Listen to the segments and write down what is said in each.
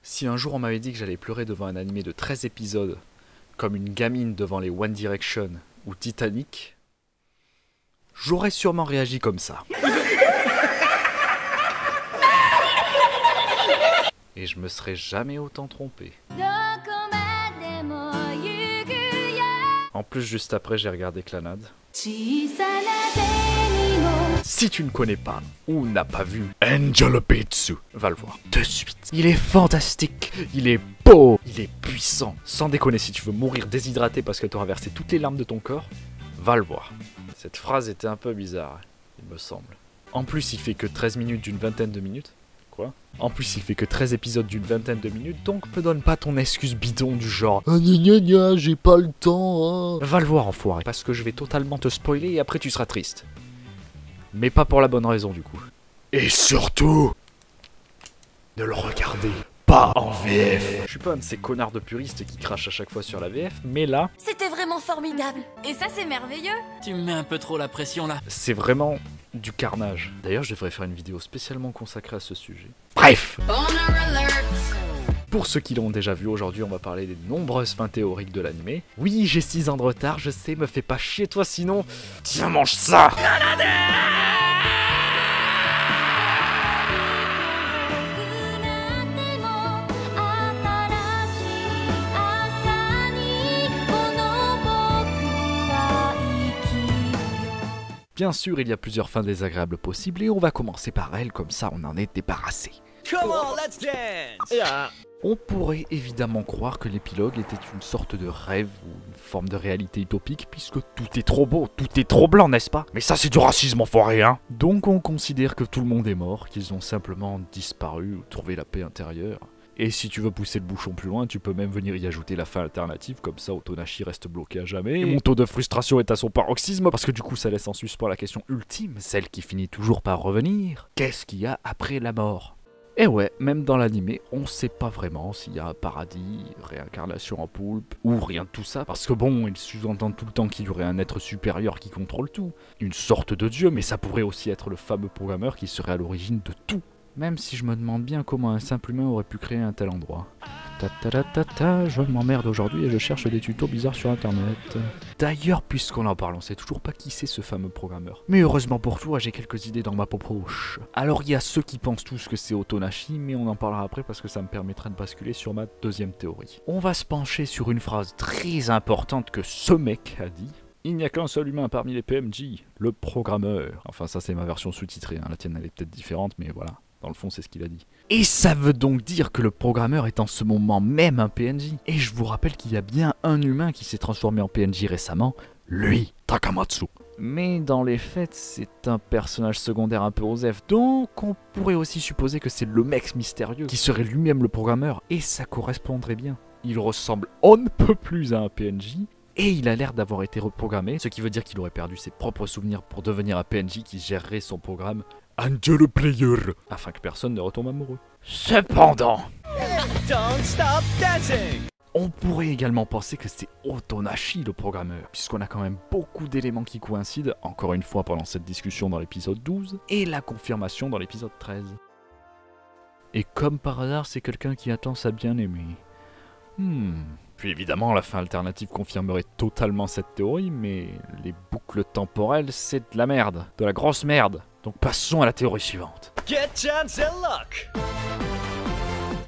Si un jour on m'avait dit que j'allais pleurer devant un animé de 13 épisodes, comme une gamine devant les One Direction ou Titanic, j'aurais sûrement réagi comme ça. Et je me serais jamais autant trompé. En plus, juste après, j'ai regardé Clannad. Si tu ne connais pas ou n'as pas vu Angel Beats, va le voir de suite. Il est fantastique, il est beau, il est puissant. Sans déconner, si tu veux mourir déshydraté parce que tu auras versé toutes les larmes de ton corps, va le voir. Cette phrase était un peu bizarre, il me semble. En plus, il fait que 13 minutes d'une vingtaine de minutes. Quoi ? En plus, il fait que 13 épisodes d'une vingtaine de minutes, donc me donne pas ton excuse bidon du genre ah gna gna gna, j'ai pas le temps. Va le voir, enfoiré, parce que je vais totalement te spoiler et après tu seras triste. Mais pas pour la bonne raison, du coup. Et surtout, ne le regardez pas en VF. Je suis pas un de ces connards de puristes qui crachent à chaque fois sur la VF, mais là... C'était vraiment formidable. Et ça, c'est merveilleux. Tu me mets un peu trop la pression, là. C'est vraiment du carnage. D'ailleurs, je devrais faire une vidéo spécialement consacrée à ce sujet. Bref. Pour ceux qui l'ont déjà vu, aujourd'hui, on va parler des nombreuses fins théoriques de l'animé. Oui, j'ai 6 ans de retard, je sais, me fais pas chier toi, sinon... Tiens, mange ça. Bien sûr, il y a plusieurs fins désagréables possibles et on va commencer par elle, comme ça on en est débarrassé. Come on, let's dance! Yeah. On pourrait évidemment croire que l'épilogue était une sorte de rêve ou une forme de réalité utopique puisque tout est trop beau, tout est trop blanc, n'est-ce pas? Mais ça c'est du racisme enfoiré, hein! Donc on considère que tout le monde est mort, qu'ils ont simplement disparu ou trouvé la paix intérieure. Et si tu veux pousser le bouchon plus loin, tu peux même venir y ajouter la fin alternative, comme ça Otonashi reste bloqué à jamais. Et mon taux de frustration est à son paroxysme, parce que du coup ça laisse en suspens la question ultime, celle qui finit toujours par revenir. Qu'est-ce qu'il y a après la mort? Et ouais, même dans l'animé, on sait pas vraiment s'il y a un paradis, réincarnation en poulpe, ou rien de tout ça, parce que bon, il sous-entend tout le temps qu'il y aurait un être supérieur qui contrôle tout. Une sorte de dieu, mais ça pourrait aussi être le fameux programmeur qui serait à l'origine de tout. Même si je me demande bien comment un simple humain aurait pu créer un tel endroit. Je m'emmerde aujourd'hui et je cherche des tutos bizarres sur internet. D'ailleurs, puisqu'on en parle, on sait toujours pas qui c'est ce fameux programmeur. Mais heureusement pour toi, j'ai quelques idées dans ma poche. Alors il y a ceux qui pensent tous que c'est Otonashi, mais on en parlera après parce que ça me permettra de basculer sur ma deuxième théorie. On va se pencher sur une phrase très importante que ce mec a dit. Il n'y a qu'un seul humain parmi les PMJ, le programmeur. Enfin ça c'est ma version sous-titrée, hein. La tienne elle est peut-être différente, mais voilà. Dans le fond, c'est ce qu'il a dit. Et ça veut donc dire que le programmeur est en ce moment même un PNJ. Et je vous rappelle qu'il y a bien un humain qui s'est transformé en PNJ récemment, lui, Takamatsu. Mais dans les faits, c'est un personnage secondaire un peu osef, donc on pourrait aussi supposer que c'est le mec mystérieux qui serait lui-même le programmeur, et ça correspondrait bien. Il ressemble on ne peut plus à un PNJ, et il a l'air d'avoir été reprogrammé, ce qui veut dire qu'il aurait perdu ses propres souvenirs pour devenir un PNJ qui gérerait son programme Angel Player, afin que personne ne retombe amoureux. Cependant, Don't stop dancing! On pourrait également penser que c'est Otonashi le programmeur, puisqu'on a quand même beaucoup d'éléments qui coïncident, encore une fois pendant cette discussion dans l'épisode 12, et la confirmation dans l'épisode 13. Et comme par hasard, c'est quelqu'un qui attend sa bien-aimée. Puis évidemment, la fin alternative confirmerait totalement cette théorie, mais les boucles temporelles, c'est de la merde, de la grosse merde. Donc passons à la théorie suivante. Get chance and luck!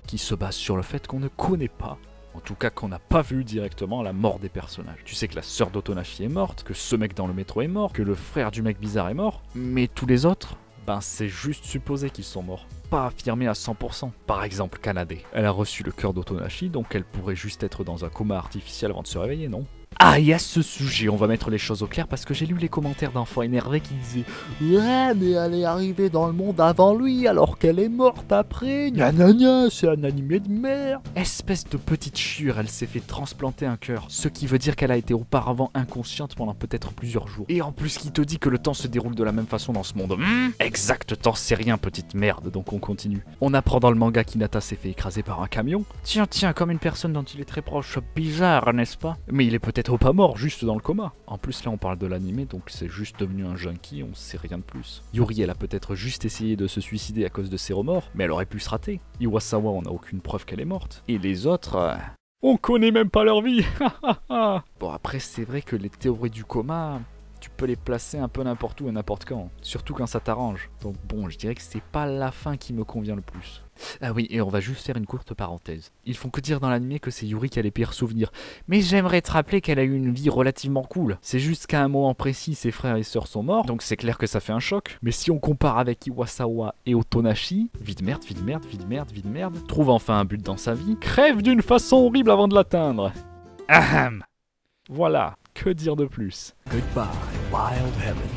Qui se base sur le fait qu'on ne connaît pas, en tout cas qu'on n'a pas vu directement la mort des personnages. Tu sais que la sœur d'Otonashi est morte, que ce mec dans le métro est mort, que le frère du mec bizarre est mort, mais tous les autres, ben c'est juste supposé qu'ils sont morts. Pas affirmé à 100%. Par exemple, Kanade. Elle a reçu le cœur d'Otonashi, donc elle pourrait juste être dans un coma artificiel avant de se réveiller, non? Ah, et à ce sujet, on va mettre les choses au clair parce que j'ai lu les commentaires d'enfants énervés qui disaient « Ouais, mais elle est arrivée dans le monde avant lui alors qu'elle est morte après, gna gna gna, c'est un animé de merde !» Espèce de petite chure, elle s'est fait transplanter un cœur, ce qui veut dire qu'elle a été auparavant inconsciente pendant peut-être plusieurs jours. Et en plus, qui te dit que le temps se déroule de la même façon dans ce monde? Exact temps, c'est rien, petite merde, donc on continue. On apprend dans le manga qu'Hinata s'est fait écraser par un camion. Tiens, comme une personne dont il est très proche, bizarre, n'est-ce pas? Mais il est peut-être peut-être pas mort, juste dans le coma. En plus là on parle de l'anime, donc c'est juste devenu un junkie, on sait rien de plus. Yuri elle a peut-être juste essayé de se suicider à cause de ses remords, mais elle aurait pu se rater. Iwasawa on n'a aucune preuve qu'elle est morte. Et les autres... on connaît même pas leur vie. Bon après c'est vrai que les théories du coma... tu peux les placer un peu n'importe où et n'importe quand, surtout quand ça t'arrange. Donc bon, je dirais que c'est pas la fin qui me convient le plus. Ah oui, et on va juste faire une courte parenthèse. Ils font que dire dans l'anime que c'est Yuri qui a les pires souvenirs. Mais j'aimerais te rappeler qu'elle a eu une vie relativement cool. C'est juste qu'à un moment précis, ses frères et sœurs sont morts, donc c'est clair que ça fait un choc. Mais si on compare avec Iwasawa et Otonashi, vie de merde, vie de merde, vie de merde, vie de merde, trouve enfin un but dans sa vie, crève d'une façon horrible avant de l'atteindre. Ahem. Voilà. Que dire de plus? Goodbye, Wild Heaven.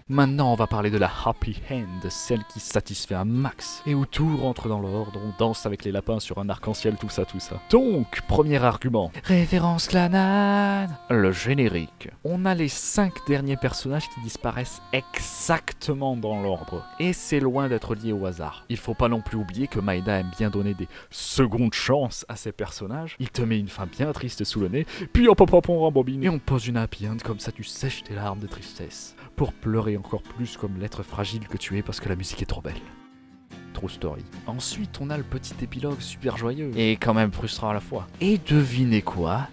Maintenant, on va parler de la happy end, celle qui satisfait un max, et où tout rentre dans l'ordre, on danse avec les lapins sur un arc-en-ciel, tout ça. Donc, premier argument. Référence Clannad. Le générique. On a les 5 derniers personnages qui disparaissent exactement dans l'ordre, et c'est loin d'être lié au hasard. Il faut pas non plus oublier que Maeda aime bien donner des secondes chances à ses personnages. Il te met une fin bien triste sous le nez, puis hop hop hop on rembobine, et on pose une happy end, comme ça tu sèches tes larmes de tristesse. Pour pleurer encore plus comme l'être fragile que tu es parce que la musique est trop belle. True story. Ensuite, on a le petit épilogue super joyeux et quand même frustrant à la fois. Et devinez quoi?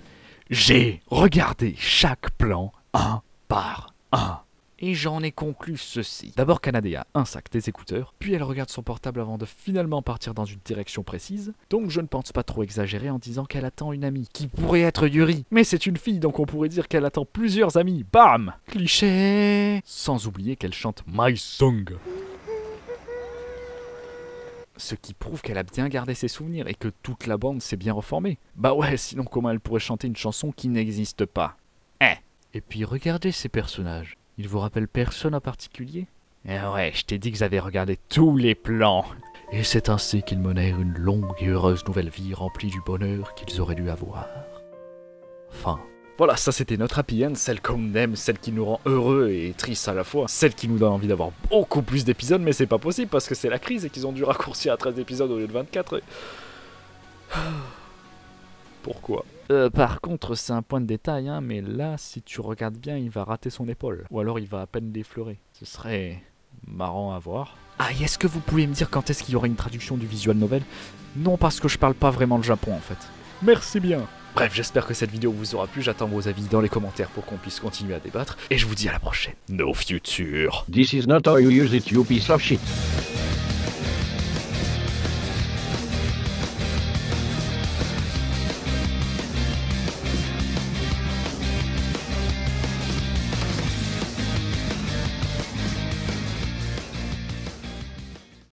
J'ai regardé chaque plan un par un. Et j'en ai conclu ceci. D'abord, Kanade a un sac, des écouteurs, puis elle regarde son portable avant de finalement partir dans une direction précise. Donc je ne pense pas trop exagérer en disant qu'elle attend une amie, qui pourrait être Yuri. Mais c'est une fille, donc on pourrait dire qu'elle attend plusieurs amis. Bam! Cliché! Sans oublier qu'elle chante My Song. Ce qui prouve qu'elle a bien gardé ses souvenirs et que toute la bande s'est bien reformée. Bah ouais, sinon comment elle pourrait chanter une chanson qui n'existe pas? Et puis regardez ces personnages. Ils vous rappellent personne en particulier? Eh ouais, je t'ai dit que j'avais regardé tous les plans. Et c'est ainsi qu'ils menèrent une longue et heureuse nouvelle vie remplie du bonheur qu'ils auraient dû avoir. Fin. Voilà, ça c'était notre happy end, celle qu'on aime, celle qui nous rend heureux et triste à la fois. Celle qui nous donne envie d'avoir beaucoup plus d'épisodes, mais c'est pas possible parce que c'est la crise et qu'ils ont dû raccourcir à 13 épisodes au lieu de 24. Pourquoi? Par contre, c'est un point de détail, hein, mais là, si tu regardes bien, il va rater son épaule. Ou alors il va à peine l'effleurer. Ce serait marrant à voir. Ah, et est-ce que vous pouvez me dire quand est-ce qu'il y aura une traduction du visual novel? Non, parce que je parle pas vraiment le Japon, en fait. Merci bien. Bref, j'espère que cette vidéo vous aura plu. J'attends vos avis dans les commentaires pour qu'on puisse continuer à débattre. Et je vous dis à la prochaine. No future. This is not how you use it, you piece of shit.